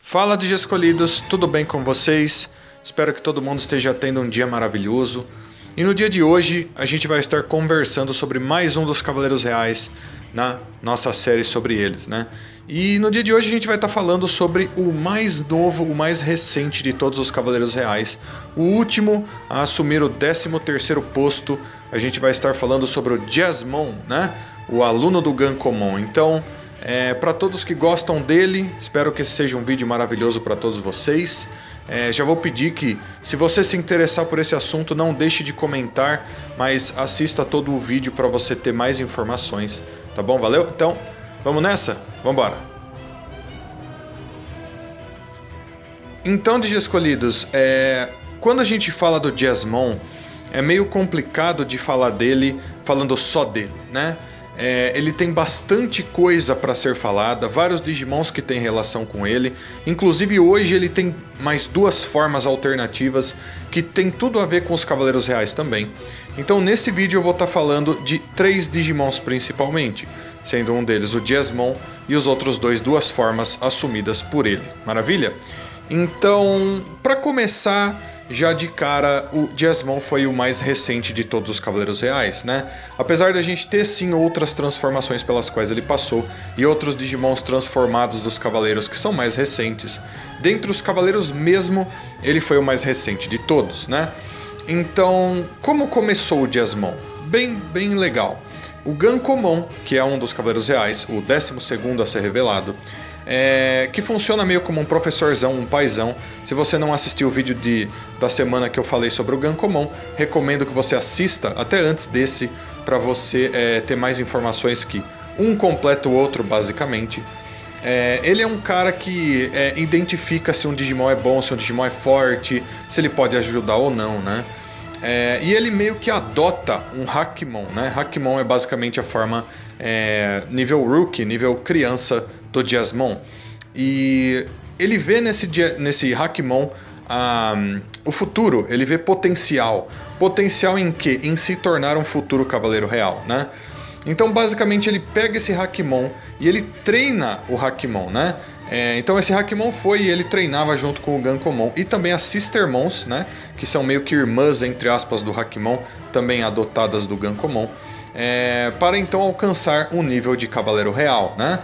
Fala de escolhidos, tudo bem com vocês? Espero que todo mundo esteja tendo um dia maravilhoso. E no dia de hoje a gente vai estar conversando sobre mais um dos Cavaleiros Reais na nossa série sobre eles, né? E no dia de hoje a gente vai estar falando sobre o mais novo, o mais recente de todos os Cavaleiros Reais, o último a assumir o 13º posto. A gente vai estar falando sobre o Jasmon, né? O aluno do Gankomon. Então, para todos que gostam dele, espero que esse seja um vídeo maravilhoso para todos vocês. Já vou pedir que, se você se interessar por esse assunto, não deixe de comentar, mas assista todo o vídeo para você ter mais informações, tá bom? Valeu? Então, vamos nessa? Vamos embora! Então, de escolhidos, quando a gente fala do Jasmon, é meio complicado de falar dele falando só dele, né? Ele tem bastante coisa para ser falada, vários Digimons que têm relação com ele. Inclusive hoje ele tem mais duas formas alternativas que tem tudo a ver com os Cavaleiros Reais também. Então nesse vídeo eu vou estar falando de 3 Digimons principalmente, sendo um deles o Jasmon e os outros dois, duas formas assumidas por ele. Maravilha? Então, para começar, já de cara, o Jasmon foi o mais recente de todos os Cavaleiros Reais, né? Apesar da gente ter sim outras transformações pelas quais ele passou e outros Digimons transformados dos Cavaleiros que são mais recentes, dentre os Cavaleiros mesmo, ele foi o mais recente de todos, né? Então, como começou o Jasmon? Bem legal. O Gankomon, que é um dos Cavaleiros Reais, o 12º a ser revelado, que funciona meio como um professorzão, um paizão. Se você não assistiu o vídeo da semana que eu falei sobre o Gankomon, recomendo que você assista até antes desse, para você ter mais informações que um completa o outro, basicamente. Ele é um cara que identifica se um Digimon é bom, se um Digimon é forte, se ele pode ajudar ou não, né? E ele meio que adota um Hakimon, né? Hakimon é basicamente a forma nível Rookie, nível criança do Jasmon. E ele vê nesse Hakimon o futuro, ele vê potencial. Potencial em quê? Em se tornar um futuro Cavaleiro Real, né? Então basicamente ele pega esse Hakimon e ele treina o Hakimon, né? Então esse Hakimon ele treinava junto com o Gankomon e também as Sistermons, né? Que são meio que irmãs, entre aspas, do Hakimon, também adotadas do Gankomon, para então alcançar um nível de Cavaleiro Real, né?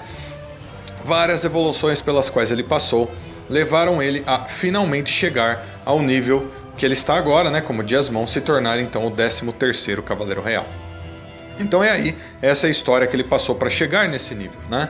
Várias evoluções pelas quais ele passou levaram ele a finalmente chegar ao nível que ele está agora, né? Como Jasmon, se tornar então o 13º Cavaleiro Real. Então essa é a história que ele passou para chegar nesse nível, né?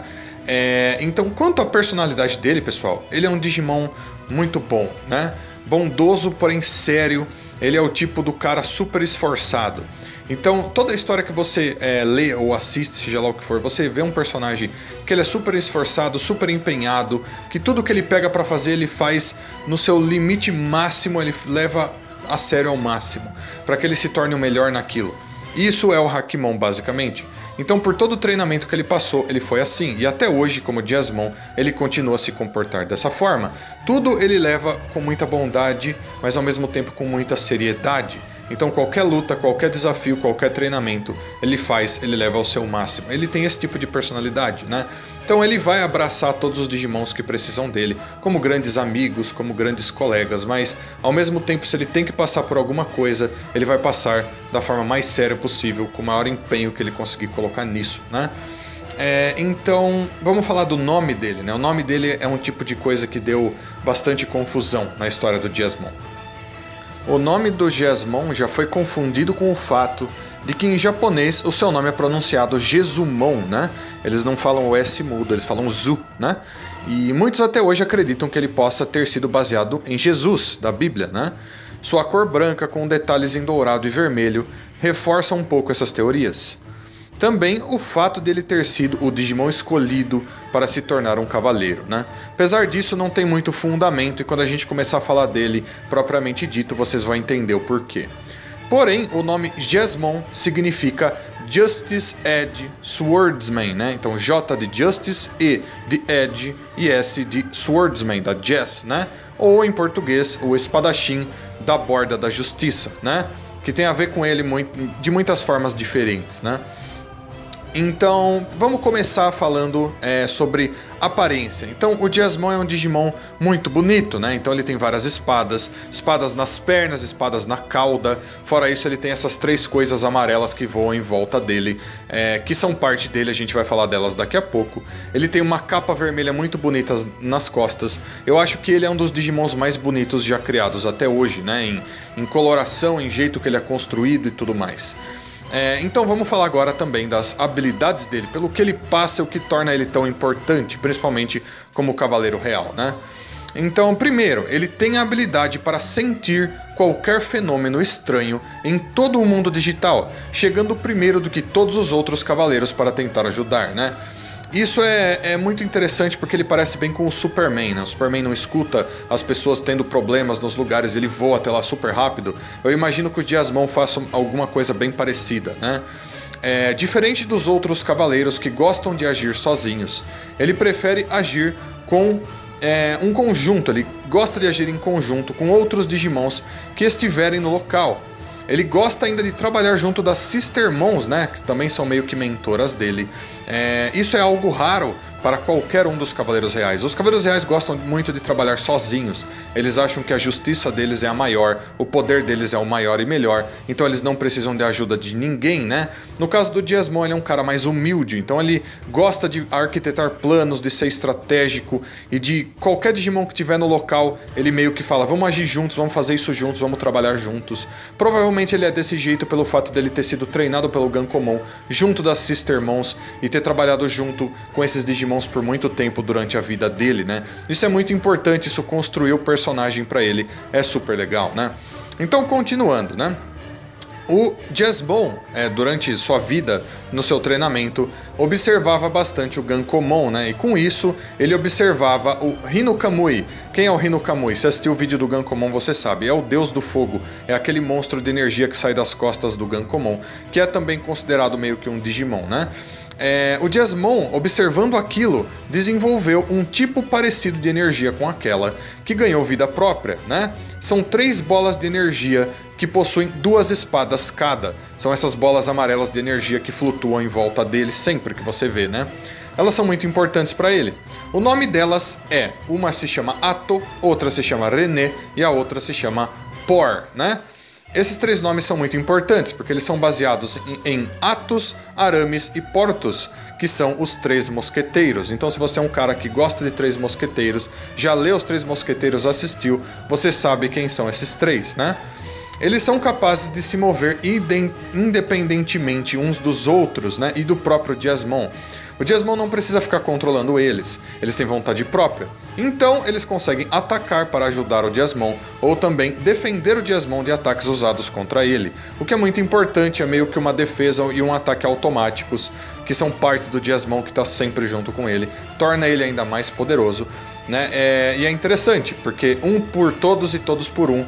Então, quanto à personalidade dele, pessoal, ele é um Digimon muito bom, né? Bondoso, porém sério. Ele é o tipo do cara super esforçado. Então, toda a história que você lê ou assiste, seja lá o que for, você vê um personagem que ele é super esforçado, super empenhado, que tudo que ele pega para fazer, ele faz no seu limite máximo, ele leva a sério ao máximo, para que ele se torne o melhor naquilo. Isso é o Hakimon, basicamente. Então, por todo o treinamento que ele passou, ele foi assim. E até hoje, como Jasmon, ele continua a se comportar dessa forma. Tudo ele leva com muita bondade, mas ao mesmo tempo com muita seriedade. Então qualquer luta, qualquer desafio, qualquer treinamento, ele leva ao seu máximo. Ele tem esse tipo de personalidade, né? Então ele vai abraçar todos os Digimons que precisam dele, como grandes amigos, como grandes colegas, mas ao mesmo tempo, se ele tem que passar por alguma coisa, ele vai passar da forma mais séria possível, com o maior empenho que ele conseguir colocar nisso, né? Então, vamos falar do nome dele, né? O nome dele é um tipo de coisa que deu bastante confusão na história do Jasmon. O nome do Jasmon já foi confundido com o fato de que em japonês o seu nome é pronunciado Jesumon, né? Eles não falam o S mudo, eles falam Zu, né? E muitos até hoje acreditam que ele possa ter sido baseado em Jesus, da Bíblia, né? Sua cor branca com detalhes em dourado e vermelho reforça um pouco essas teorias. Também o fato dele ter sido o Digimon escolhido para se tornar um cavaleiro, né? Apesar disso, não tem muito fundamento e quando a gente começar a falar dele propriamente dito, vocês vão entender o porquê. Porém, o nome Jasmon significa Justice Edge Swordsman, né? Então J de Justice, E de Edge e S de Swordsman, da Jess, né? Ou em português, o espadachim da borda da justiça, né? Que tem a ver com ele de muitas formas diferentes, né? Então, vamos começar falando sobre aparência. Então o Diezmon é um Digimon muito bonito, né? Então ele tem várias espadas, espadas nas pernas, espadas na cauda. Fora isso, ele tem essas 3 coisas amarelas que voam em volta dele, que são parte dele, a gente vai falar delas daqui a pouco. Ele tem uma capa vermelha muito bonita nas costas. Eu acho que ele é um dos Digimons mais bonitos já criados até hoje, né? Em coloração, em jeito que ele é construído e tudo mais. Então vamos falar agora também das habilidades dele, pelo que ele passa, o que torna ele tão importante, principalmente como Cavaleiro Real, né? Então, primeiro, ele tem a habilidade para sentir qualquer fenômeno estranho em todo o mundo digital, chegando primeiro do que todos os outros cavaleiros para tentar ajudar, né? Isso é muito interessante porque ele parece bem com o Superman, né? O Superman não escuta as pessoas tendo problemas nos lugares, ele voa até lá super rápido. Eu imagino que o Diezmon faça alguma coisa bem parecida, né? Diferente dos outros cavaleiros que gostam de agir sozinhos, ele prefere agir com um conjunto, ele gosta de agir em conjunto com outros Digimons que estiverem no local. Ele gosta ainda de trabalhar junto das Sistermons, né, que também são meio que mentoras dele. Isso é algo raro para qualquer um dos Cavaleiros Reais. Os Cavaleiros Reais gostam muito de trabalhar sozinhos. Eles acham que a justiça deles é a maior, o poder deles é o maior e melhor, então eles não precisam de ajuda de ninguém, né? No caso do Diezmon, ele é um cara mais humilde, então ele gosta de arquitetar planos, de ser estratégico, e de qualquer Digimon que tiver no local, ele meio que fala, vamos agir juntos, vamos fazer isso juntos, vamos trabalhar juntos. Provavelmente ele é desse jeito pelo fato dele ter sido treinado pelo Gankomon junto das Sistermons e ter trabalhado junto com esses Digimons por muito tempo durante a vida dele, né? Isso é muito importante, isso construiu o personagem pra ele, é super legal, né? Então, continuando, né? O Diezmon, durante sua vida, no seu treinamento, observava bastante o Gankomon, né? E com isso, ele observava o Hinokamui. Quem é o Hinokamui? Se assistiu o vídeo do Gankomon, você sabe. É o deus do fogo. É aquele monstro de energia que sai das costas do Gankomon, que é também considerado meio que um Digimon, né? O Diezmon, observando aquilo, desenvolveu um tipo parecido de energia com aquela, que ganhou vida própria, né? São 3 bolas de energia que possuem 2 espadas cada. São essas bolas amarelas de energia que flutuam em volta dele sempre que você vê, né? Elas são muito importantes para ele. O nome delas uma se chama Ato, outra se chama René e a outra se chama Por, né? Esses 3 nomes são muito importantes, porque eles são baseados em Atos, Aramis e Portos, que são os 3 mosqueteiros. Então, se você é um cara que gosta de 3 mosqueteiros, já leu os 3 mosqueteiros, assistiu, você sabe quem são esses 3, né? Eles são capazes de se mover independentemente uns dos outros, né? E do próprio Diezmon. O Diezmon não precisa ficar controlando eles, eles têm vontade própria. Então, eles conseguem atacar para ajudar o Diezmon, ou também defender o Diezmon de ataques usados contra ele. O que é muito importante, é meio que uma defesa e um ataque automáticos, que são parte do Diezmon que está sempre junto com ele, torna ele ainda mais poderoso, né? E é interessante, porque um por todos e todos por um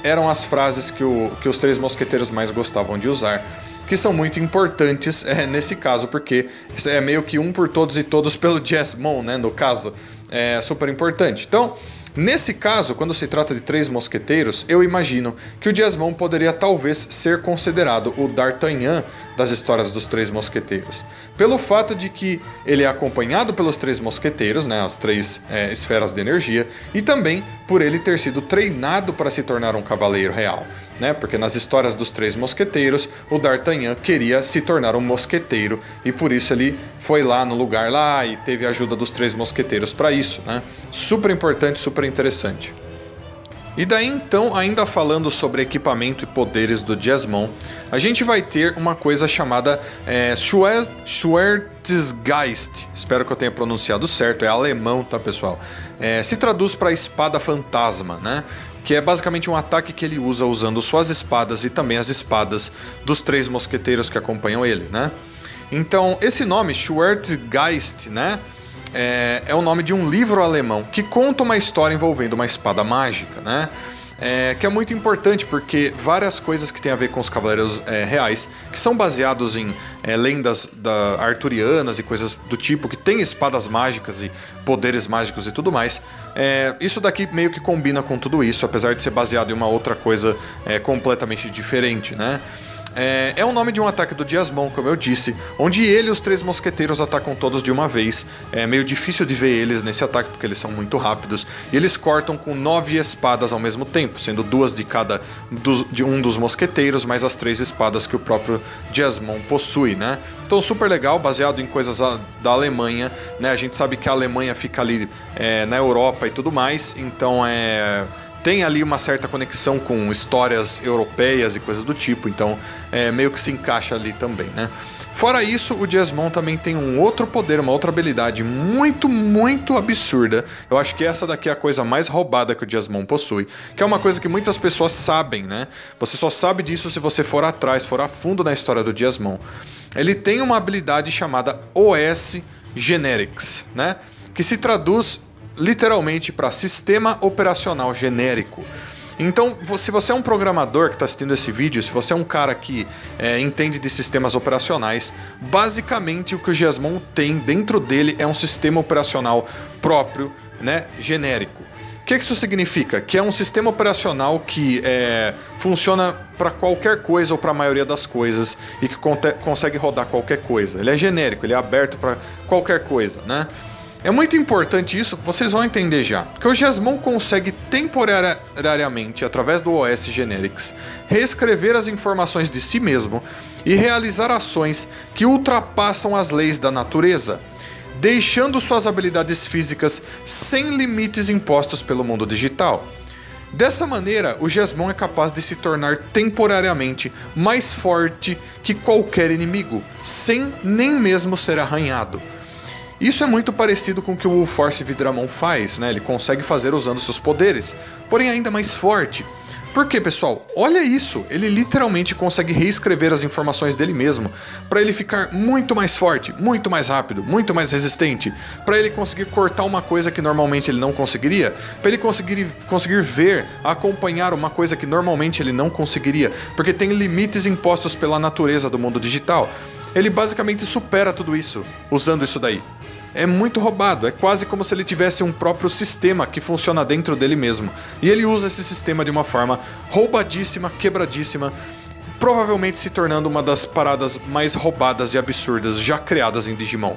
eram as frases que os 3 mosqueteiros mais gostavam de usar, que são muito importantes nesse caso, porque é meio que um por todos e todos pelo Diezmon, né? No caso, é super importante. Então, nesse caso, quando se trata de 3 mosqueteiros, eu imagino que o Diezmon poderia talvez ser considerado o D'Artagnan das histórias dos 3 mosqueteiros. Pelo fato de que ele é acompanhado pelos 3 mosqueteiros, né, as 3 esferas de energia, e também por ele ter sido treinado para se tornar um cavaleiro real, né? Porque nas histórias dos 3 mosqueteiros, o D'Artagnan queria se tornar um mosqueteiro, e por isso ele foi lá no lugar lá e teve a ajuda dos 3 mosqueteiros para isso, né? Super importante, super interessante. E daí então, ainda falando sobre equipamento e poderes do Diezmon, a gente vai ter uma coisa chamada Schwertgeist. Espero que eu tenha pronunciado certo, é alemão, tá, pessoal? Se traduz para espada fantasma, né? Que é basicamente um ataque que ele usa usando suas espadas e também as espadas dos 3 mosqueteiros que acompanham ele, né? Então, esse nome, Schwertgeist, né? É o nome de um livro alemão que conta uma história envolvendo uma espada mágica, né? Que é muito importante porque várias coisas que tem a ver com os cavaleiros reais, que são baseados em lendas arturianas e coisas do tipo, que tem espadas mágicas e poderes mágicos e tudo mais, isso daqui meio que combina com tudo isso, apesar de ser baseado em uma outra coisa completamente diferente, né? É o nome de um ataque do Diasmon, como eu disse, onde ele e os 3 mosqueteiros atacam todos de uma vez. É meio difícil de ver eles nesse ataque, porque eles são muito rápidos. E eles cortam com 9 espadas ao mesmo tempo, sendo 2 de cada de um dos mosqueteiros, mais as 3 espadas que o próprio Diasmon possui, né? Então super legal, baseado em coisas da Alemanha, né? A gente sabe que a Alemanha fica ali na Europa e tudo mais, então tem ali uma certa conexão com histórias europeias e coisas do tipo, então meio que se encaixa ali também, né? Fora isso, o Diasmon também tem um outro poder, uma outra habilidade muito, muito absurda. Eu acho que essa daqui é a coisa mais roubada que o Diasmon possui, que é uma coisa que muitas pessoas sabem, né? Você só sabe disso se você for atrás, for a fundo na história do Diasmon. Ele tem uma habilidade chamada OS Generics, né? Que se traduz literalmente para Sistema Operacional Genérico. Então, se você é um programador que está assistindo esse vídeo, se você é um cara que entende de sistemas operacionais, basicamente o que o Diasmon tem dentro dele é um sistema operacional próprio, né, genérico. O que isso significa? Que é um sistema operacional que funciona para qualquer coisa ou para a maioria das coisas e que consegue rodar qualquer coisa. Ele é genérico, ele é aberto para qualquer coisa, né? É muito importante isso, vocês vão entender já, porque o Diasmon consegue temporariamente, através do OS Generics, reescrever as informações de si mesmo e realizar ações que ultrapassam as leis da natureza, deixando suas habilidades físicas sem limites impostos pelo mundo digital. Dessa maneira, o Diasmon é capaz de se tornar temporariamente mais forte que qualquer inimigo, sem nem mesmo ser arranhado. Isso é muito parecido com o que o Force Vidramon faz, né? Ele consegue fazer usando seus poderes, porém ainda mais forte. Por quê, pessoal? Olha isso! Ele literalmente consegue reescrever as informações dele mesmo, para ele ficar muito mais forte, muito mais rápido, muito mais resistente, para ele conseguir cortar uma coisa que normalmente ele não conseguiria, para ele conseguir ver, acompanhar uma coisa que normalmente ele não conseguiria, porque tem limites impostos pela natureza do mundo digital. Ele basicamente supera tudo isso, usando isso daí. É muito roubado, é quase como se ele tivesse um próprio sistema que funciona dentro dele mesmo. E ele usa esse sistema de uma forma roubadíssima, quebradíssima, provavelmente se tornando uma das paradas mais roubadas e absurdas já criadas em Digimon.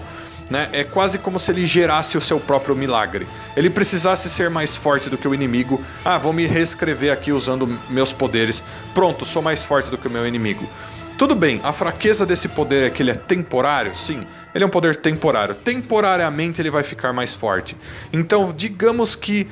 Né? É quase como se ele gerasse o seu próprio milagre. Ele precisasse ser mais forte do que o inimigo. Ah, vou me reescrever aqui usando meus poderes. Pronto, sou mais forte do que o meu inimigo. Tudo bem, a fraqueza desse poder é que ele é temporário, sim. Ele é um poder temporário. Temporariamente ele vai ficar mais forte. Então, digamos que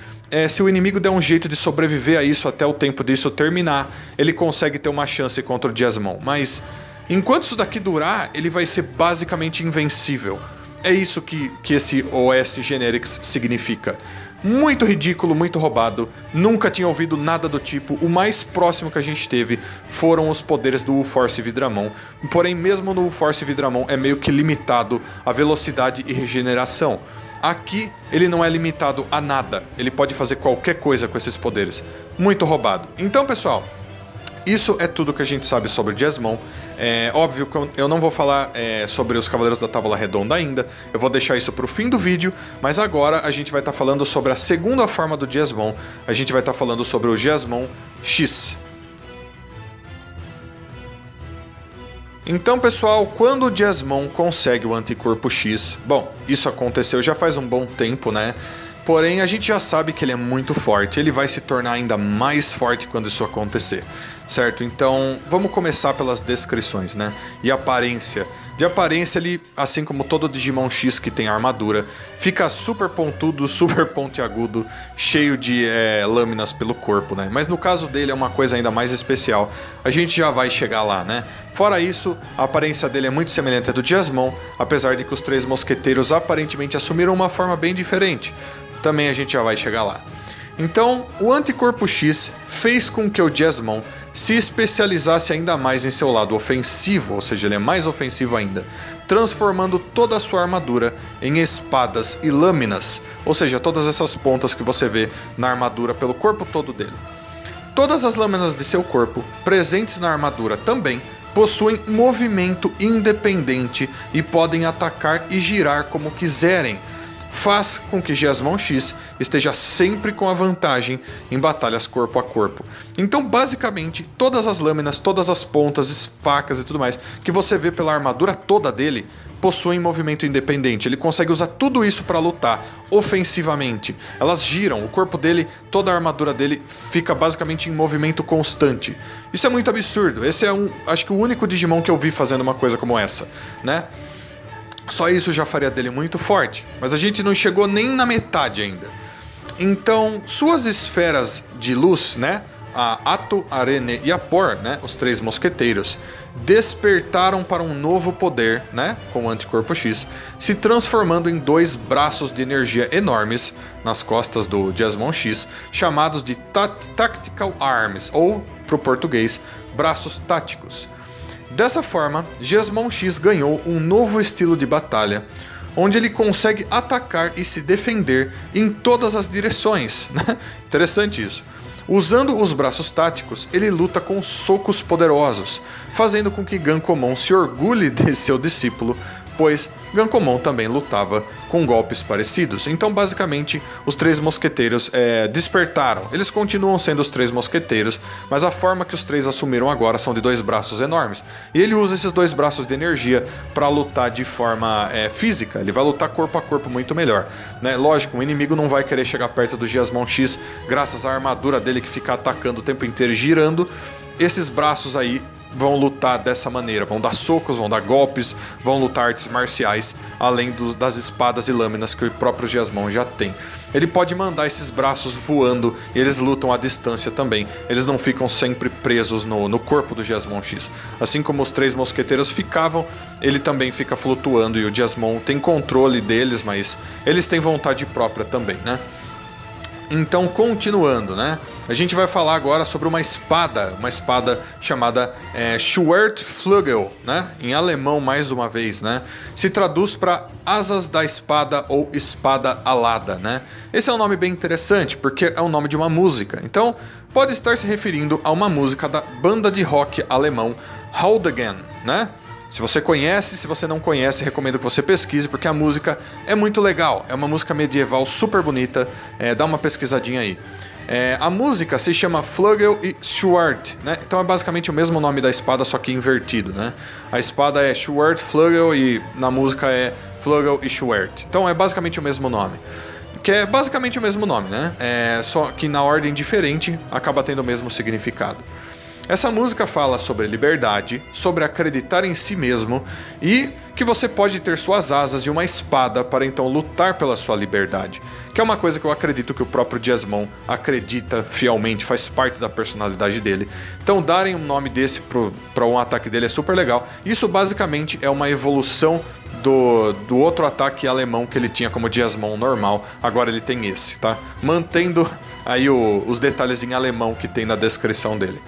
se o inimigo der um jeito de sobreviver a isso até o tempo disso terminar, ele consegue ter uma chance contra o Diasmon. Mas, enquanto isso daqui durar, ele vai ser basicamente invencível. É isso que esse OS Generics significa. Muito ridículo, muito roubado, nunca tinha ouvido nada do tipo. O mais próximo que a gente teve foram os poderes do Force Vidramon. Porém, mesmo no Force Vidramon é meio que limitado a velocidade e regeneração. Aqui ele não é limitado a nada, ele pode fazer qualquer coisa com esses poderes. Muito roubado. Então, pessoal, isso é tudo que a gente sabe sobre o Diasmon. É óbvio que eu não vou falar sobre os Cavaleiros da Távola Redonda ainda. Eu vou deixar isso para o fim do vídeo. Mas agora a gente vai estar falando sobre a segunda forma do Diasmon. A gente vai estar falando sobre o Diasmon X. Então, pessoal, quando o Diasmon consegue o Anticorpo X... Bom, isso aconteceu já faz um bom tempo, né? Porém, a gente já sabe que ele é muito forte. Ele vai se tornar ainda mais forte quando isso acontecer, certo? Então, vamos começar pelas descrições, né? E aparência. De aparência, ele, assim como todo Digimon X que tem armadura, fica super pontudo, super pontiagudo, cheio de lâminas pelo corpo, né? Mas no caso dele é uma coisa ainda mais especial. A gente já vai chegar lá, né? Fora isso, a aparência dele é muito semelhante à do Diasmon, apesar de que os 3 mosqueteiros aparentemente assumiram uma forma bem diferente. Também a gente já vai chegar lá. Então, o Anticorpo X fez com que o Diasmon se especializasse ainda mais em seu lado ofensivo, ou seja, ele é mais ofensivo ainda, transformando toda a sua armadura em espadas e lâminas, ou seja, todas essas pontas que você vê na armadura pelo corpo todo dele. Todas as lâminas de seu corpo, presentes na armadura também, possuem movimento independente e podem atacar e girar como quiserem. faz com que Geasmon X esteja sempre com a vantagem em batalhas corpo a corpo. Então, basicamente, todas as lâminas, todas as pontas, facas e tudo mais que você vê pela armadura toda dele possuem movimento independente. Ele consegue usar tudo isso para lutar ofensivamente. Elas giram, o corpo dele, toda a armadura dele fica basicamente em movimento constante. Isso é muito absurdo. Esse é acho que o único Digimon que eu vi fazendo uma coisa como essa, né? Só isso já faria dele muito forte, mas a gente não chegou nem na metade ainda. Então, suas esferas de luz, né? A Ato, a Arene e a Por, né, os três mosqueteiros, despertaram para um novo poder, né, com o Anticorpo X, se transformando em 2 braços de energia enormes nas costas do Geasmon X, chamados de Tactical Arms, ou, para o português, braços táticos. Dessa forma, Geasmon X ganhou um novo estilo de batalha, onde ele consegue atacar e se defender em todas as direções. Interessante isso. Usando os braços táticos, ele luta com socos poderosos, fazendo com que Gankomon se orgulhe de seu discípulo, pois Gankomon também lutava com golpes parecidos. Então, basicamente, os três mosqueteiros despertaram. Eles continuam sendo os três mosqueteiros, mas a forma que os três assumiram agora são de 2 braços enormes. E ele usa esses 2 braços de energia para lutar de forma física. Ele vai lutar corpo a corpo muito melhor, né? Lógico, o inimigo não vai querer chegar perto do Geasmon X, graças à armadura dele que fica atacando o tempo inteiro e girando. Esses braços aí vão lutar dessa maneira, vão dar socos, vão dar golpes, vão lutar artes marciais, além das espadas e lâminas que o próprio Geasmon já tem. Ele pode mandar esses braços voando e eles lutam à distância também. Eles não ficam sempre presos no corpo do Geasmon X. Assim como os 3 mosqueteiros ficavam, ele também fica flutuando e o Geasmon tem controle deles, mas eles têm vontade própria também, né? Então, continuando, né? A gente vai falar agora sobre uma espada chamada Schwertflügel, né? Em alemão, mais uma vez, né? Se traduz para asas da espada ou espada alada, né? Esse é um nome bem interessante, porque é o nome de uma música. Então, pode estar se referindo a uma música da banda de rock alemão Haldegen, né? Se você conhece, se você não conhece, recomendo que você pesquise, porque a música é muito legal. É uma música medieval super bonita, dá uma pesquisadinha aí. A música se chama Flügel e Schwert, né? Então é basicamente o mesmo nome da espada, só que invertido, né? A espada é Schwertflügel e na música é Flügel e Schwert. Então é basicamente o mesmo nome. Que é basicamente o mesmo nome, né? Só que na ordem diferente acaba tendo o mesmo significado. Essa música fala sobre liberdade, sobre acreditar em si mesmo e que você pode ter suas asas de uma espada para então lutar pela sua liberdade. Que é uma coisa que eu acredito que o próprio Geasmon acredita fielmente, faz parte da personalidade dele. Então darem um nome desse para um ataque dele é super legal. Isso basicamente é uma evolução do outro ataque alemão que ele tinha como Geasmon normal. Agora ele tem esse, tá? Mantendo aí os detalhes em alemão que tem na descrição dele.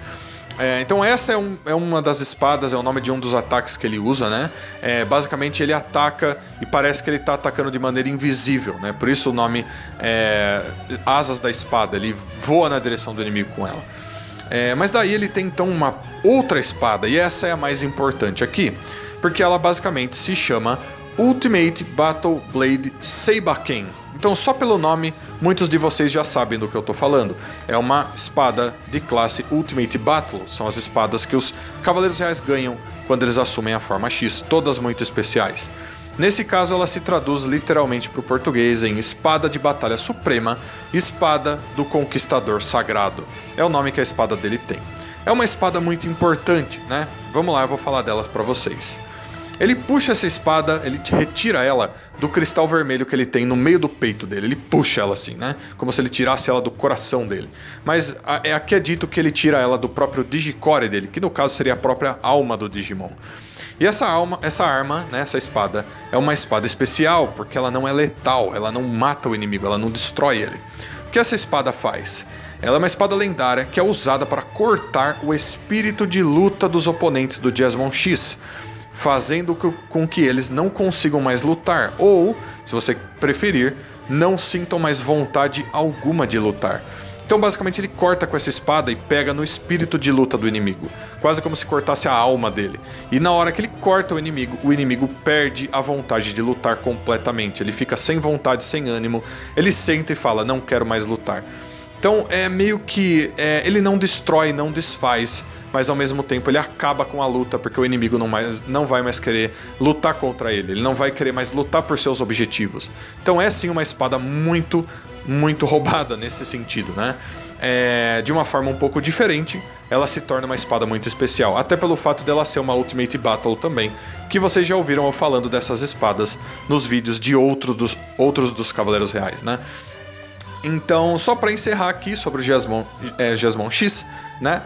Então essa é uma das espadas, é o nome de um dos ataques que ele usa, né? Basicamente ele ataca e parece que ele está atacando de maneira invisível, né? Por isso o nome é Asas da Espada, ele voa na direção do inimigo com ela. Mas daí ele tem então uma outra espada, e essa é a mais importante aqui, porque ela basicamente se chama Ultimate Battle Blade Seibaken. Então, só pelo nome, muitos de vocês já sabem do que eu estou falando. É uma espada de classe Ultimate Battle. São as espadas que os Cavaleiros Reais ganham quando eles assumem a forma X, todas muito especiais. Nesse caso, ela se traduz literalmente para o português em Espada de Batalha Suprema, Espada do Conquistador Sagrado. É o nome que a espada dele tem. É uma espada muito importante, né? Vamos lá, eu vou falar delas para vocês. Ele puxa essa espada, ele retira ela do cristal vermelho que ele tem no meio do peito dele. Ele puxa ela assim, né? Como se ele tirasse ela do coração dele. Mas aqui é dito que ele tira ela do próprio Digicore dele, que no caso seria a própria alma do Digimon. E essa arma, né, essa espada, é uma espada especial, porque ela não é letal, ela não mata o inimigo, ela não destrói ele. O que essa espada faz? Ela é uma espada lendária que é usada para cortar o espírito de luta dos oponentes do Geasmon X, fazendo com que eles não consigam mais lutar, ou, se você preferir, não sintam mais vontade alguma de lutar. Então basicamente ele corta com essa espada e pega no espírito de luta do inimigo, quase como se cortasse a alma dele. E na hora que ele corta o inimigo perde a vontade de lutar completamente. Ele fica sem vontade, sem ânimo, ele senta e fala, não quero mais lutar. Então é meio que ele não destrói, não desfaz, mas ao mesmo tempo ele acaba com a luta, porque o inimigo não vai mais querer lutar contra ele não vai querer mais lutar por seus objetivos. Então é sim uma espada muito roubada nesse sentido, né? De uma forma um pouco diferente, ela se torna uma espada muito especial, até pelo fato dela ser uma Ultimate Battle também, que vocês já ouviram eu falando dessas espadas nos vídeos de outros dos Cavaleiros Reais, né? Então, só para encerrar aqui sobre o Jesmon X, né?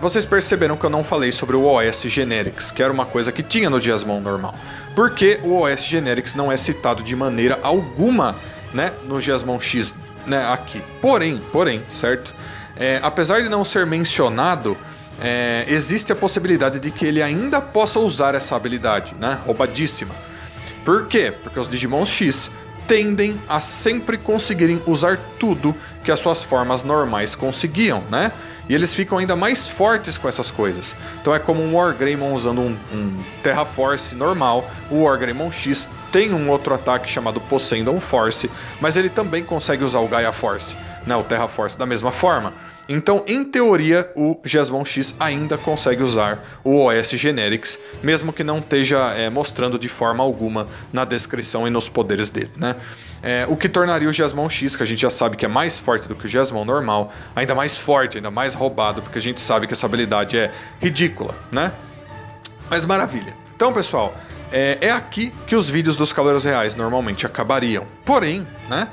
Vocês perceberam que eu não falei sobre o OS Generics, que era uma coisa que tinha no Jesmon normal, porque o OS Generics não é citado de maneira alguma, né, no Jesmon X, né, aqui. Porém, certo? Apesar de não ser mencionado, existe a possibilidade de que ele ainda possa usar essa habilidade, né, roubadíssima. Por quê? Porque os Digimons X tendem a sempre conseguirem usar tudo que as suas formas normais conseguiam, né? E eles ficam ainda mais fortes com essas coisas. Então é como um Wargreymon usando um Terra Force normal. O Wargreymon X tem um outro ataque chamado Poseidon Force, mas ele também consegue usar o Gaia Force, né? O Terra Force da mesma forma. Então, em teoria, o Jesmon X ainda consegue usar o OS Generics, mesmo que não esteja mostrando de forma alguma na descrição e nos poderes dele, né? O que tornaria o Jesmon X, que a gente já sabe que é mais forte do que o Jesmon normal, ainda mais forte, ainda mais roubado, porque a gente sabe que essa habilidade é ridícula, né? Mas maravilha. Então, pessoal, é aqui que os vídeos dos Cavaleiros Reais normalmente acabariam. Porém, né?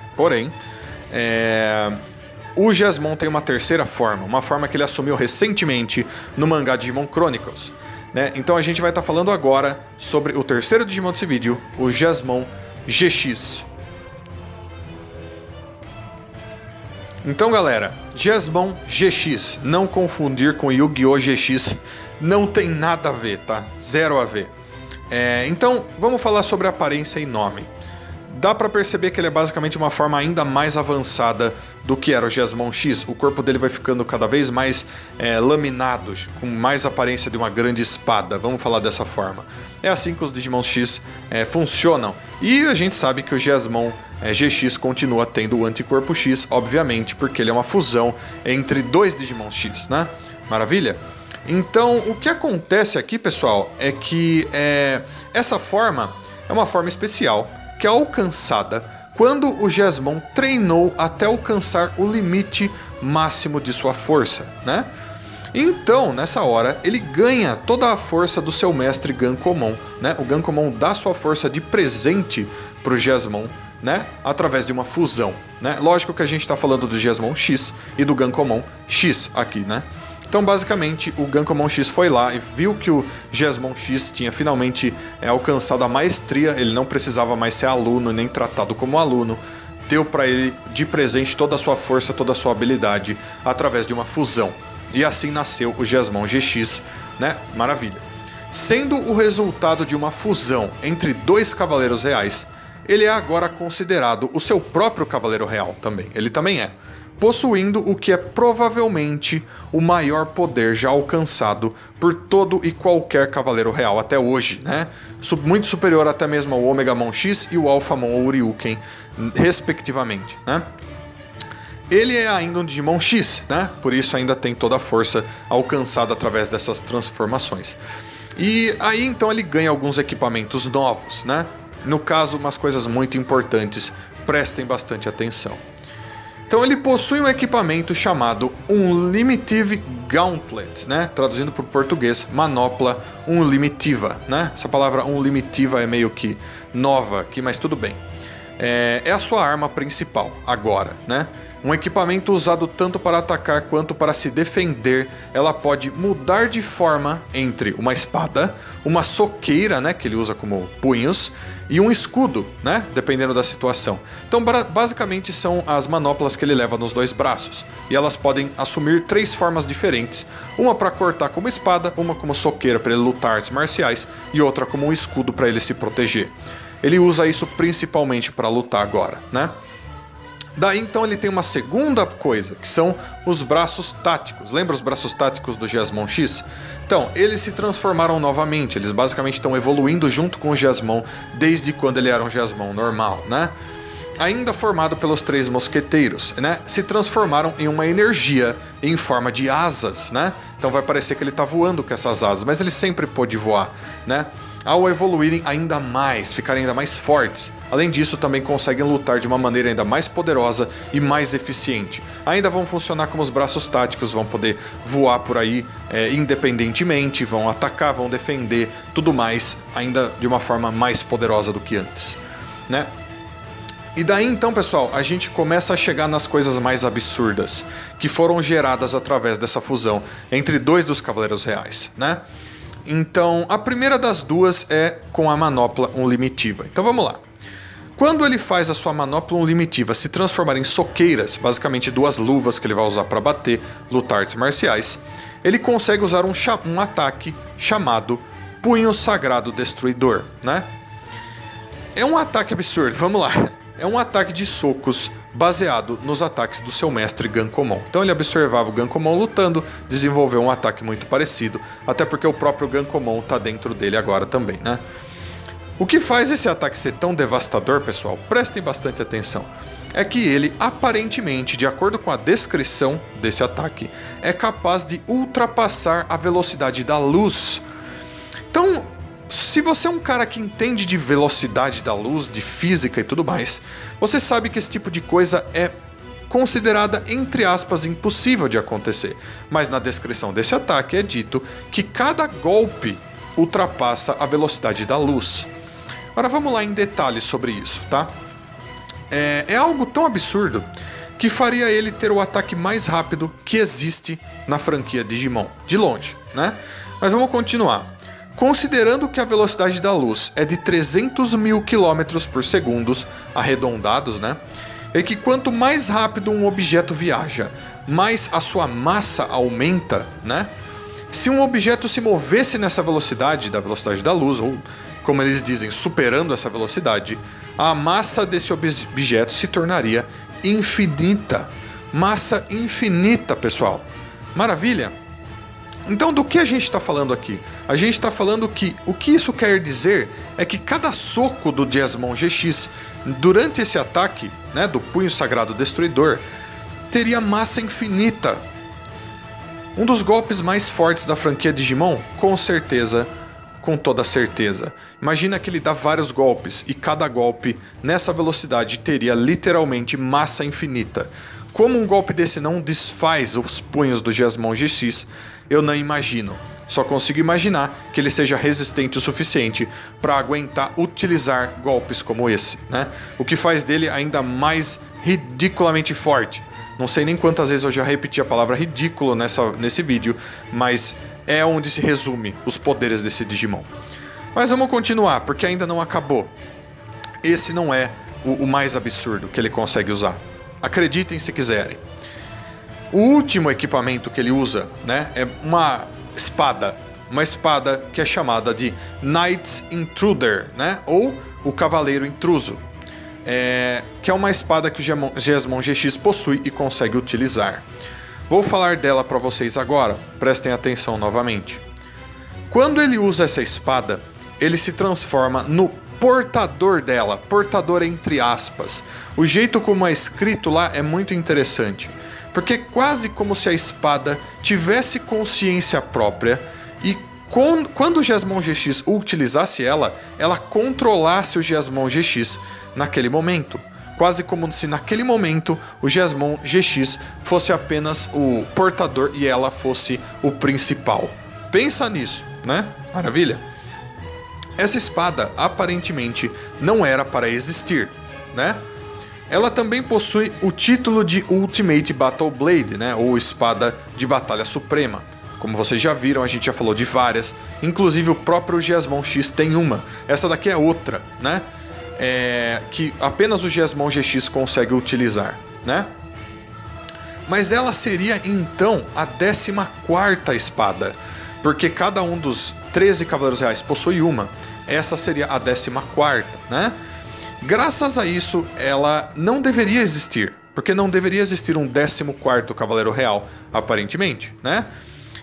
O Jesmon tem uma terceira forma, uma forma que ele assumiu recentemente no mangá Digimon Chronicles, né? Então a gente vai estar falando agora sobre o terceiro Digimon desse vídeo, o Jesmon GX. Então galera, Jesmon GX, não confundir com Yu-Gi-Oh! GX, não tem nada a ver, tá? Zero a ver. Então vamos falar sobre aparência e nome. Dá pra perceber que ele é basicamente uma forma ainda mais avançada do que era o Jesmon X. O corpo dele vai ficando cada vez mais laminado, com mais aparência de uma grande espada, vamos falar dessa forma. É assim que os Digimon X funcionam. E a gente sabe que o Jesmon GX continua tendo o Anticorpo X, obviamente, porque ele é uma fusão entre dois Digimon X, né? Maravilha? Então, o que acontece aqui, pessoal, é que essa forma é uma forma especial, que é alcançada quando o Jesmon treinou até alcançar o limite máximo de sua força, né? Então, nessa hora, ele ganha toda a força do seu mestre Gankomon, né? O Gankomon dá sua força de presente pro Jesmon, né? Através de uma fusão, né? Lógico que a gente está falando do Jesmon X e do Gankomon X aqui, né? Então, basicamente, o Gankomon X foi lá e viu que o Jesmon X tinha finalmente alcançado a maestria, ele não precisava mais ser aluno, nem tratado como aluno, deu para ele de presente toda a sua força, toda a sua habilidade, através de uma fusão. E assim nasceu o Jesmon GX, né? Maravilha. Sendo o resultado de uma fusão entre dois Cavaleiros Reais, ele é agora considerado o seu próprio Cavaleiro Real também. Ele também é. Possuindo o que é provavelmente o maior poder já alcançado por todo e qualquer Cavaleiro Real até hoje, né? Muito superior até mesmo ao Omegamon X e o Alphamon Oryuken, respectivamente, né? Ele é ainda um Digimon X, né? Por isso ainda tem toda a força alcançada através dessas transformações. E aí então ele ganha alguns equipamentos novos, né? No caso, umas coisas muito importantes, prestem bastante atenção. Então ele possui um equipamento chamado Unlimitive Gauntlet, né? Traduzindo para o português, manopla unlimitiva, né? Essa palavra unlimitiva é meio que nova aqui, mas tudo bem. É a sua arma principal agora, né? Um equipamento usado tanto para atacar quanto para se defender. Ela pode mudar de forma entre uma espada, uma soqueira, né, que ele usa como punhos, e um escudo, né, dependendo da situação. Então, basicamente são as manoplas que ele leva nos dois braços. E elas podem assumir 3 formas diferentes. Uma para cortar como espada, uma como soqueira para ele lutar artes marciais e outra como um escudo para ele se proteger. Ele usa isso principalmente para lutar agora, né? Daí então ele tem uma segunda coisa, que são os braços táticos. Lembra os braços táticos do Geasmon X? Então, eles se transformaram novamente, eles basicamente estão evoluindo junto com o Geasmon desde quando ele era um Geasmon normal, né? Ainda formado pelos 3 mosqueteiros, né? Se transformaram em uma energia em forma de asas, né? Então vai parecer que ele está voando com essas asas, mas ele sempre pôde voar, né? Ao evoluírem ainda mais, ficarem ainda mais fortes. Além disso, também conseguem lutar de uma maneira ainda mais poderosa e mais eficiente. Ainda vão funcionar como os braços táticos, vão poder voar por aí independentemente, vão atacar, vão defender, tudo mais, ainda de uma forma mais poderosa do que antes, né? E daí então, pessoal, a gente começa a chegar nas coisas mais absurdas que foram geradas através dessa fusão entre 2 dos Cavaleiros Reais, né? Então, a primeira das duas é com a manopla unlimitiva. Então vamos lá. Quando ele faz a sua manopla unlimitiva se transformar em soqueiras, basicamente 2 luvas que ele vai usar para bater, lutar artes marciais, ele consegue usar um ataque chamado Punho Sagrado Destruidor, né? É um ataque absurdo, vamos lá. É um ataque de socos baseado nos ataques do seu mestre Gankomon. Então ele observava o Gankomon lutando, desenvolveu um ataque muito parecido, até porque o próprio Gankomon está dentro dele agora também, né? O que faz esse ataque ser tão devastador, pessoal, prestem bastante atenção, é que ele, aparentemente, de acordo com a descrição desse ataque, é capaz de ultrapassar a velocidade da luz. Então, se você é um cara que entende de velocidade da luz, de física e tudo mais, você sabe que esse tipo de coisa é considerada, entre aspas, impossível de acontecer. Mas na descrição desse ataque é dito que cada golpe ultrapassa a velocidade da luz. Agora vamos lá em detalhes sobre isso, tá? É algo tão absurdo que faria ele ter o ataque mais rápido que existe na franquia Digimon, de longe, né? Mas vamos continuar. Considerando que a velocidade da luz é de 300 mil km por segundo, arredondados, né? É que quanto mais rápido um objeto viaja, mais a sua massa aumenta, né? Se um objeto se movesse nessa velocidade, da velocidade da luz, ou como eles dizem, superando essa velocidade, a massa desse objeto se tornaria infinita. Massa infinita, pessoal. Maravilha? Então, do que a gente está falando aqui? A gente está falando que o que isso quer dizer é que cada soco do Geasmon GX durante esse ataque, né, do Punho Sagrado Destruidor, teria massa infinita. Um dos golpes mais fortes da franquia Digimon, com certeza, com toda certeza. Imagina que ele dá vários golpes e cada golpe nessa velocidade teria literalmente massa infinita. Como um golpe desse não desfaz os punhos do Geasmon GX, eu não imagino. Só consigo imaginar que ele seja resistente o suficiente para aguentar utilizar golpes como esse, né? O que faz dele ainda mais ridiculamente forte. Não sei nem quantas vezes eu já repeti a palavra ridículo nesse vídeo, mas é onde se resume os poderes desse Digimon. Mas vamos continuar, porque ainda não acabou. Esse não é o mais absurdo que ele consegue usar. Acreditem se quiserem. O último equipamento que ele usa, né, é uma espada que é chamada de Knight's Intruder, né, ou o Cavaleiro Intruso, que é uma espada que o Geasmon GX possui e consegue utilizar. Vou falar dela para vocês agora, prestem atenção novamente. Quando ele usa essa espada, ele se transforma no portador dela, portador entre aspas. O jeito como é escrito lá é muito interessante, porque é quase como se a espada tivesse consciência própria e quando o Geasmon GX utilizasse ela controlasse o Geasmon GX naquele momento. Quase como se naquele momento o Geasmon GX fosse apenas o portador e ela fosse o principal. Pensa nisso, né? Maravilha? Essa espada aparentemente não era para existir, né? Ela também possui o título de Ultimate Battle Blade, né? Ou Espada de Batalha Suprema. Como vocês já viram, a gente já falou de várias. Inclusive o próprio Geasmon X tem uma. Essa daqui é outra, né? Que apenas o Geasmon GX consegue utilizar, né? Mas ela seria então a 14ª espada, porque cada um dos 13 Cavaleiros Reais possui uma. Essa seria a 14ª, né? Graças a isso, ela não deveria existir, Porque não deveria existir um 14º Cavaleiro Real, aparentemente, né?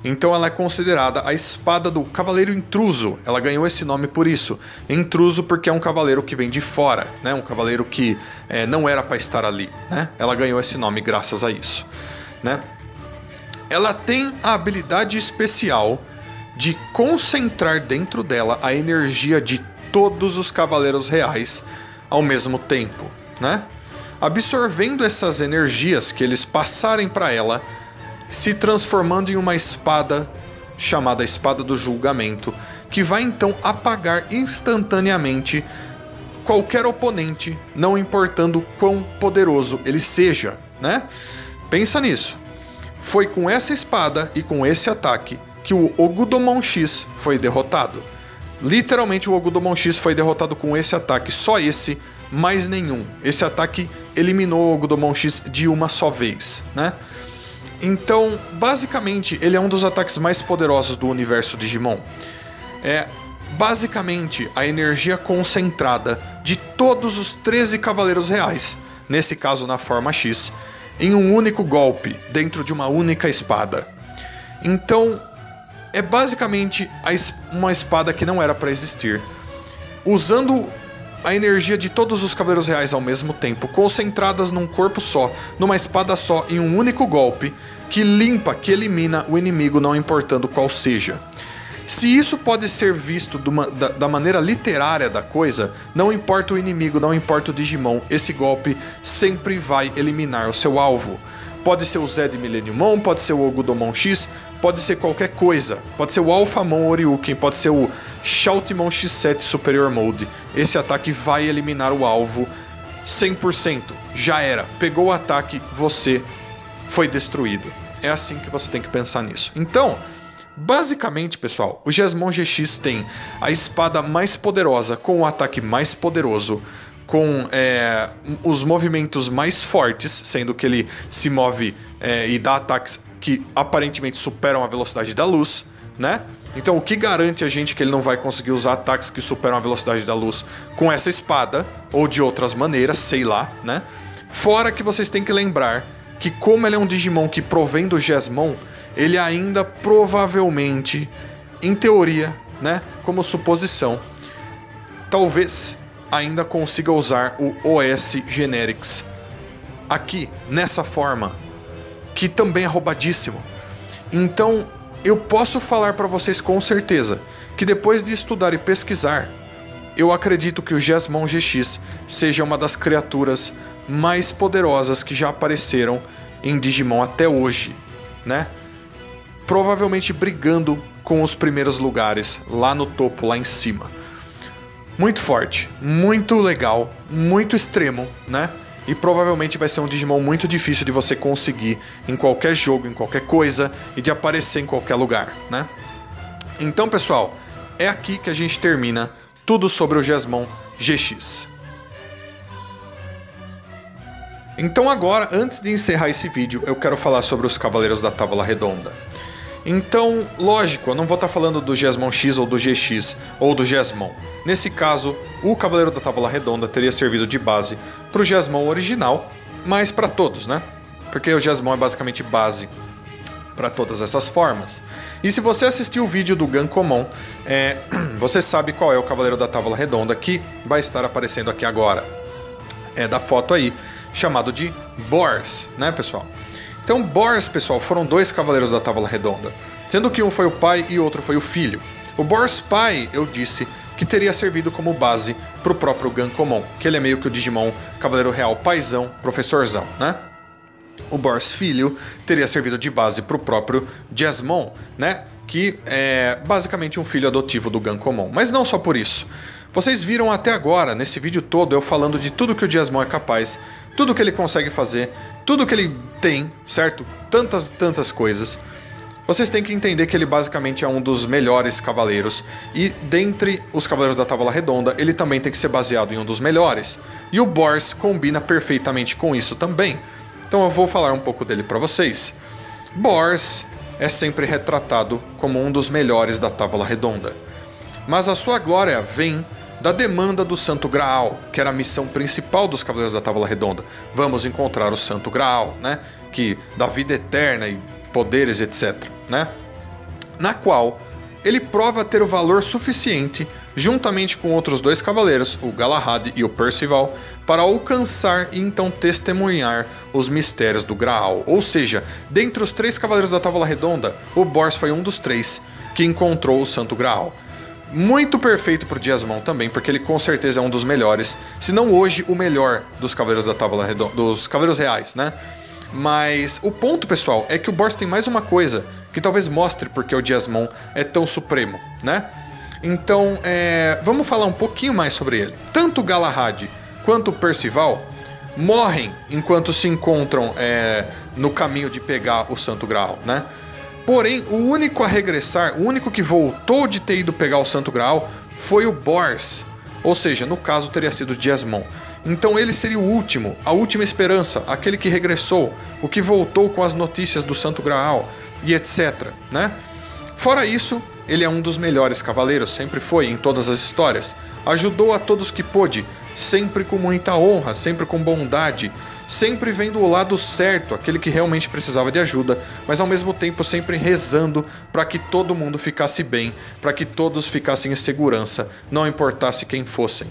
Então ela é considerada a espada do Cavaleiro Intruso. Ela ganhou esse nome por isso. Intruso porque é um cavaleiro que vem de fora, né? Um cavaleiro que não era para estar ali, né? Ela ganhou esse nome graças a isso, né? Ela tem a habilidade especial de concentrar dentro dela a energia de todos os Cavaleiros Reais ao mesmo tempo, né? Absorvendo essas energias que eles passarem para ela, se transformando em uma espada chamada Espada do Julgamento, que vai então apagar instantaneamente qualquer oponente, não importando quão poderoso ele seja, né? Pensa nisso. Foi com essa espada e com esse ataque que o Ogudomon X foi derrotado. Literalmente o Ogudomon X foi derrotado com esse ataque, só esse, mais nenhum. Esse ataque eliminou o Ogudomon X de uma só vez, né? Então, basicamente, ele é um dos ataques mais poderosos do universo Digimon. É basicamente a energia concentrada de todos os 13 Cavaleiros Reais, nesse caso na forma X, em um único golpe, dentro de uma única espada. Então, é basicamente uma espada que não era para existir. Usando a energia de todos os Cavaleiros Reais ao mesmo tempo, concentradas num corpo só, numa espada só, em um único golpe, que limpa, que elimina o inimigo, não importando qual seja. Se isso pode ser visto da maneira literária da coisa, não importa o inimigo, não importa o Digimon, esse golpe sempre vai eliminar o seu alvo. Pode ser o Zed Millenniumon, pode ser o Ogudomon X, pode ser qualquer coisa. Pode ser o Alphamon Oriuken, pode ser o Shoutmon X7 Superior Mode. Esse ataque vai eliminar o alvo 100%. Já era. Pegou o ataque, você foi destruído. É assim que você tem que pensar nisso. Então, basicamente, pessoal, o Jesmon GX tem a espada mais poderosa, com o ataque mais poderoso, com os movimentos mais fortes, sendo que ele se move e dá ataques que aparentemente superam a velocidade da luz, né? Então, o que garante a gente que ele não vai conseguir usar ataques que superam a velocidade da luz com essa espada, ou de outras maneiras, sei lá, né? Fora que vocês têm que lembrar que, como ele é um Digimon que provém do Jesmon, ele ainda provavelmente, em teoria, né, como suposição, talvez ainda consiga usar o OS Generics aqui, nessa forma, que também é roubadíssimo. Então, eu posso falar para vocês com certeza que depois de estudar e pesquisar, eu acredito que o Jesmon GX seja uma das criaturas mais poderosas que já apareceram em Digimon até hoje, né? Provavelmente brigando com os primeiros lugares, lá no topo, lá em cima. Muito forte, muito legal, muito extremo, né? E provavelmente vai ser um Digimon muito difícil de você conseguir em qualquer jogo, em qualquer coisa, e de aparecer em qualquer lugar, né? Então, pessoal, é aqui que a gente termina tudo sobre o Jesmon GX. Então agora, antes de encerrar esse vídeo, eu quero falar sobre os Cavaleiros da Távola Redonda. Então, lógico, eu não vou estar falando do Jesmon X ou do GX ou do Jesmon. Nesse caso, o Cavaleiro da Távola Redonda teria servido de base para o Jesmon original, mas para todos, né? Porque o Jesmon é basicamente base para todas essas formas. E se você assistiu o vídeo do Gankomon, você sabe qual é o Cavaleiro da Távola Redonda que vai estar aparecendo aqui agora. É da foto aí, chamado de Bors, né, pessoal? Então, Bors, pessoal, foram dois Cavaleiros da Távola Redonda, sendo que um foi o pai e outro foi o filho. O Bors pai, eu disse que teria servido como base para o próprio Gankomon, que ele é meio que o Digimon Cavaleiro Real paizão, professorzão, né? O Bors filho teria servido de base para o próprio Jesmon, né? Que é basicamente um filho adotivo do Gankomon. Mas não só por isso. Vocês viram até agora, nesse vídeo todo, eu falando de tudo que o Jesmon é capaz, tudo que ele consegue fazer, tudo que ele tem, certo? Tantas coisas. Vocês têm que entender que ele basicamente é um dos melhores cavaleiros. E dentre os Cavaleiros da Távola Redonda, ele também tem que ser baseado em um dos melhores. E o Bors combina perfeitamente com isso também. Então eu vou falar um pouco dele para vocês. Bors é sempre retratado como um dos melhores da Távola Redonda. Mas a sua glória vem da demanda do Santo Graal, que era a missão principal dos Cavaleiros da Távola Redonda. Vamos encontrar o Santo Graal, né? Que dá vida eterna e poderes, etc, né? Na qual ele prova ter o valor suficiente, juntamente com outros 2 cavaleiros, o Galahad e o Percival, para alcançar e então testemunhar os mistérios do Graal. Ou seja, dentre os 3 Cavaleiros da Távola Redonda, o Bors foi um dos 3 que encontrou o Santo Graal. Muito perfeito pro Diasmon também, porque ele com certeza é um dos melhores, se não hoje o melhor dos Cavaleiros da Távola Redonda, dos Cavaleiros Reais, né? Mas o ponto, pessoal, é que o Bors tem mais uma coisa que talvez mostre porque o Diasmon é tão supremo, né? Então, vamos falar um pouquinho mais sobre ele. Tanto o Galahad quanto o Percival morrem enquanto se encontram no caminho de pegar o Santo Graal, né? Porém, o único a regressar, o único que voltou de ter ido pegar o Santo Graal foi o Bors. Ou seja, no caso teria sido o Diasmon. Então ele seria o último, a última esperança, aquele que regressou, o que voltou com as notícias do Santo Graal e etc, né? Fora isso, ele é um dos melhores cavaleiros, sempre foi em todas as histórias. Ajudou a todos que pôde, sempre com muita honra, sempre com bondade, sempre vendo o lado certo, aquele que realmente precisava de ajuda, mas ao mesmo tempo sempre rezando para que todo mundo ficasse bem, para que todos ficassem em segurança, não importasse quem fossem.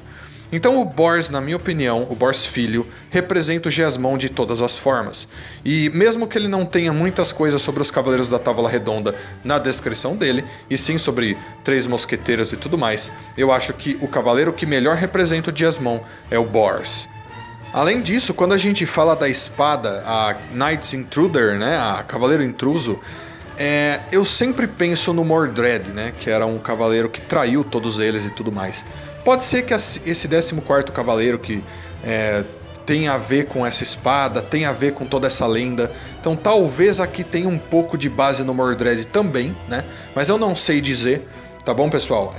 Então o Bors, na minha opinião, o Bors Filho, representa o Diasmon de todas as formas. E mesmo que ele não tenha muitas coisas sobre os Cavaleiros da Távola Redonda na descrição dele, e sim sobre 3 mosqueteiros e tudo mais, eu acho que o cavaleiro que melhor representa o Diasmon é o Bors. Além disso, quando a gente fala da espada, a Knight's Intruder, né, a Cavaleiro Intruso, eu sempre penso no Mordred, né, que era um cavaleiro que traiu todos eles e tudo mais. Pode ser que esse 14º cavaleiro que tenha a ver com essa espada, tenha a ver com toda essa lenda. Então talvez aqui tenha um pouco de base no Mordred também, né? Mas eu não sei dizer, tá bom, pessoal?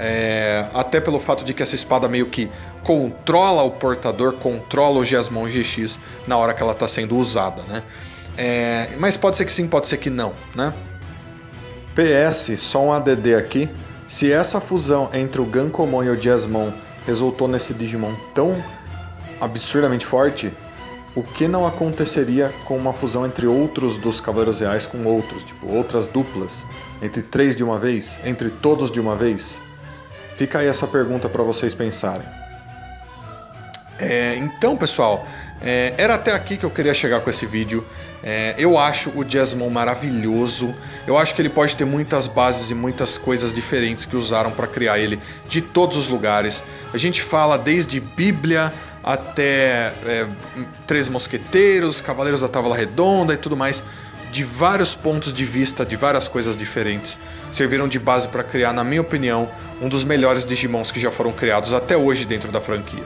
Até pelo fato de que essa espada meio que controla o portador, controla o Diasmon GX na hora que ela está sendo usada, né? Mas pode ser que sim, pode ser que não, né? PS, só um ADD aqui. Se essa fusão entre o Gankomon e o Diasmon resultou nesse Digimon tão absurdamente forte, o que não aconteceria com uma fusão entre outros dos Cavaleiros Reais com outros, tipo outras duplas, entre 3 de uma vez, entre todos de uma vez? Fica aí essa pergunta para vocês pensarem. Então, pessoal, era até aqui que eu queria chegar com esse vídeo. Eu acho o Diasmon maravilhoso. Eu acho que ele pode ter muitas bases e muitas coisas diferentes que usaram para criar ele de todos os lugares. A gente fala desde Bíblia até 3 Mosqueteiros, Cavaleiros da Távola Redonda e tudo mais, de vários pontos de vista, de várias coisas diferentes. Serviram de base para criar, na minha opinião, um dos melhores Digimons que já foram criados até hoje dentro da franquia.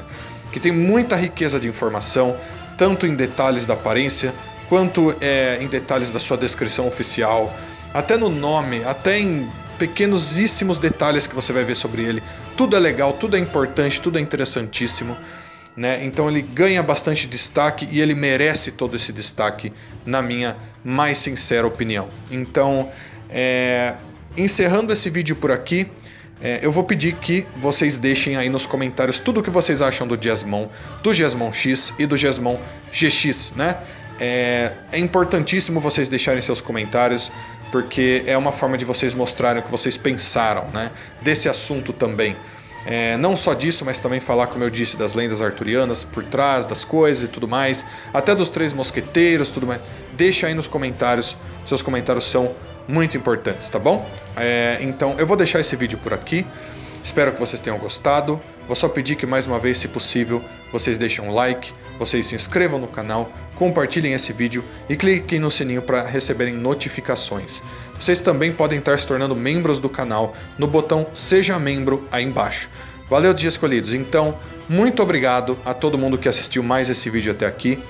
Que tem muita riqueza de informação, tanto em detalhes da aparência, quanto em detalhes da sua descrição oficial, até no nome, até em pequenosíssimos detalhes que você vai ver sobre ele. Tudo é legal, tudo é importante, tudo é interessantíssimo, né? Então ele ganha bastante destaque e ele merece todo esse destaque, na minha mais sincera opinião. Então, encerrando esse vídeo por aqui, eu vou pedir que vocês deixem aí nos comentários tudo o que vocês acham do Diasmon X e do Diasmon GX, né? É importantíssimo vocês deixarem seus comentários, porque é uma forma de vocês mostrarem o que vocês pensaram, né, desse assunto também. Não só disso, mas também falar, como eu disse, das lendas arturianas por trás das coisas e tudo mais, até dos 3 mosqueteiros, tudo mais. Deixa aí nos comentários, seus comentários são muito importantes, tá bom? Então eu vou deixar esse vídeo por aqui. Espero que vocês tenham gostado. Vou só pedir que, mais uma vez, se possível, vocês deixem um like, vocês se inscrevam no canal, compartilhem esse vídeo e cliquem no sininho para receberem notificações. Vocês também podem estar se tornando membros do canal no botão Seja Membro aí embaixo. Valeu, Digi Escolhidos! Então, muito obrigado a todo mundo que assistiu mais esse vídeo até aqui.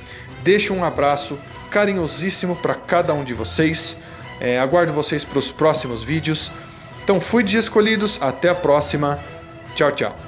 Deixo um abraço carinhosíssimo para cada um de vocês. Aguardo vocês para os próximos vídeos. Então, fui, Digi Escolhidos. Até a próxima. Tchau, tchau.